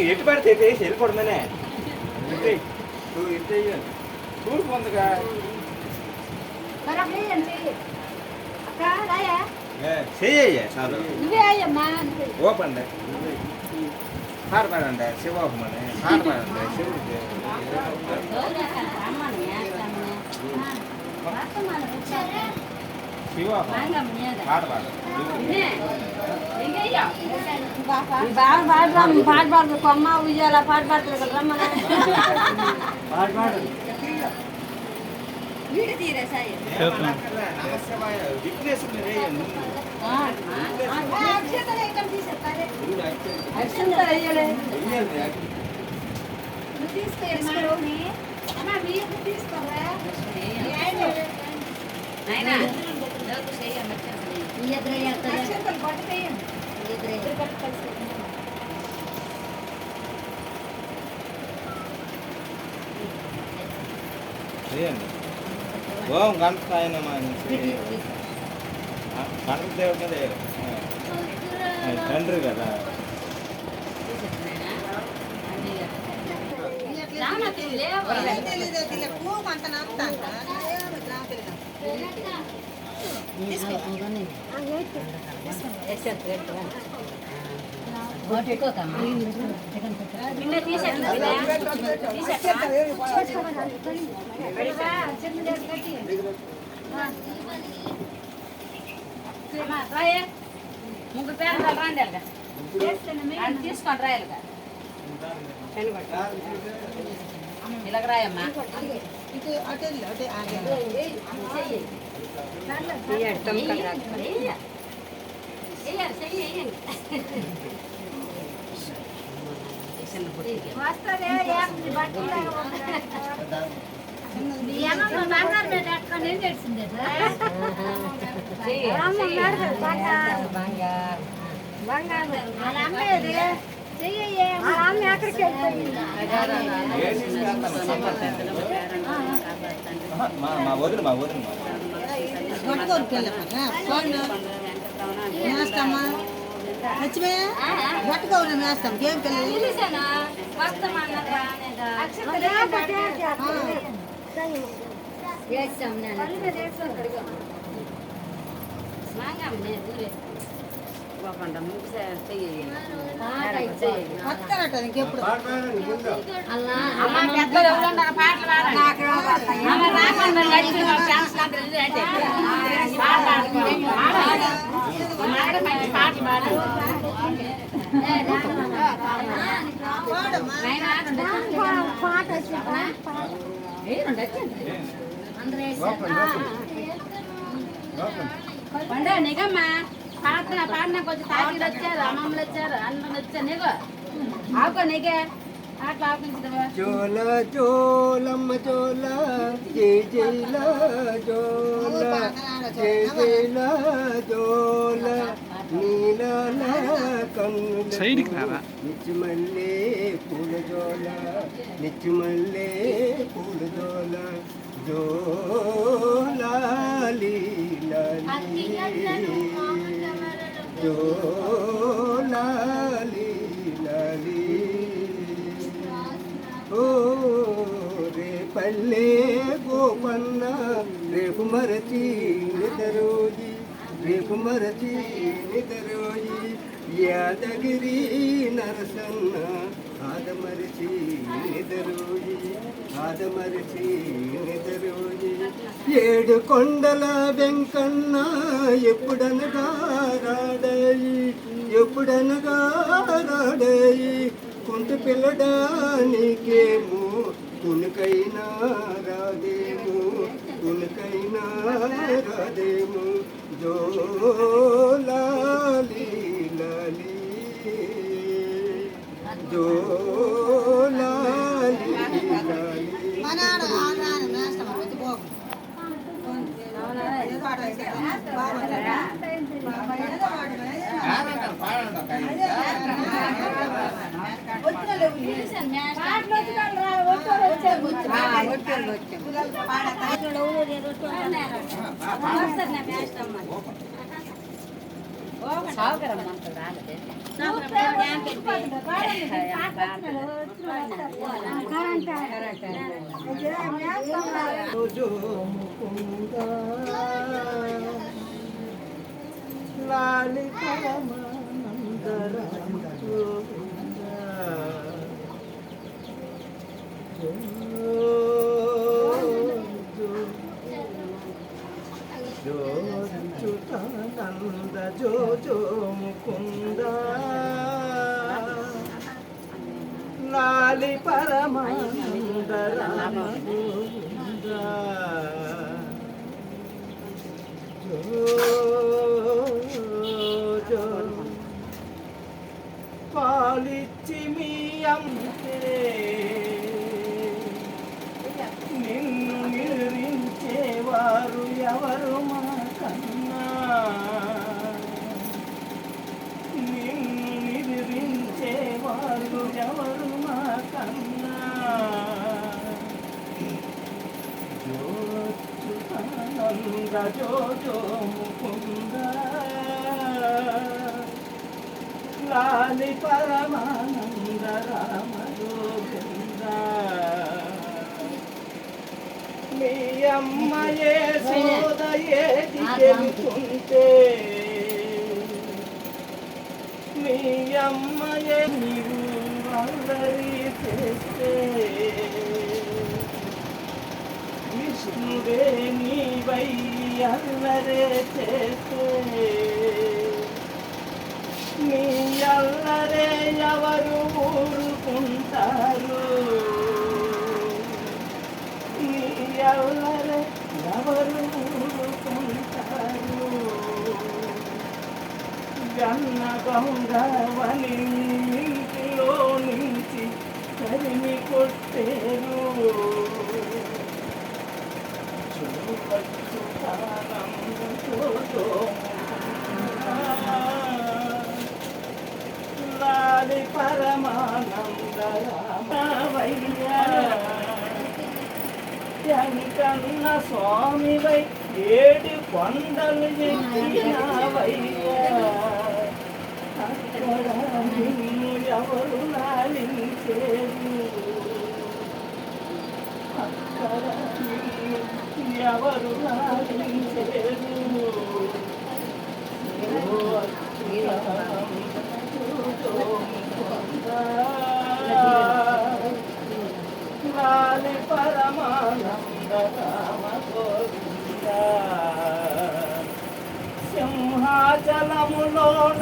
ఎటు పడితే వెళ్ళిపోవడమేనే చూడు పొందగా చెయ్య చాలు ఓపండి పాడపాడండి శివోహమని పాడపాడండి శివుడికి పాట పాడు కొమ్మ ఉయ్యాల పాట పాడుతుంది కదా రమ్మని ఓం గణపతాయన గణపతి దేవుడి మీద తండ్రి కదా ముగ్గురు పేరు రాండి తీసుకోండి రాయాలిగా ఇలాగ రాయమ్మా మా వదిన పట్టుకోవాలి వేస్తాం ఏం పిల్లలు ఇంకెప్పుడు పండుగ నిగమ్మా పాడిన కొంచెం తాకిలు వచ్చారు అమ్మమ్మలు వచ్చారు అన్నలు వచ్చారు నీకు ఆవుకో నీకే అట్లా ఆపించదవా జోల జోలమ్మ జోల జై జైల జోల జై జైల జోల నీలాల కన్నుల నిత్యమల్లే పూల జోల నిత్యమల్లే పూల జోల జోలాలి జోలాలి లాలి ఓ రే పల్లె గోపన్న రేపు మరచి నిదరోజి రేపు మరచి నిదరోజి యాదగిరి నరసన్న ఆదమరిచి నిదరోజి ఆదమరిచి నిదరోజి ఏడు కొండల వెంకన్న ఎప్పుడనగా రాడయి ఎప్పుడనగా రాడయి కుంట పిల్లడానికేమో కునికైనా రాదేమో కునికైనా రాదేమో జోలాలి లాలి జోలాలి లాలి వచ్చిన రోజు ముకుంద లాలి పరమానందర నంద జో జో ముకుంద లాలి పరమానంద రామ గోవింద జో జో పాలిచ్చి మీ అమ్మే నిన్ను నిరించేవారు ఎవరు మా కన్నా నిన్ను నిరించేవారు ఎవరు మా కన్నా జోచుతానంద జో జో ముకుంద లాలి పరమానంద రామ గోవింద మీ అమ్మయే సోదయే దిగెలుతుంటే మీ అమ్మయే నీవు అల్లరి చేస్తే విష్ణుడే నీవై అల్లరే చేస్తే నీ అల్లరే ఎవరు ఊరుకుంటారు నీ అల్లరే ఎవరు ఊరుకుంటారు గన్న గౌరవని ఇంటిలో నుంచి తరిమి కొట్టేరు లాలి పరమానంద రామవయ్య ఎంకన్న స్వామివై ఏడు కొండలు ఎక్కినవయ్య అక్కడ నిన్ను ఎవరు లాలించేరు అక్కడ నిన్ను ఎవరు లాలించేరు లాలి పరమానంద రామ గోవింద సింహాచలములోన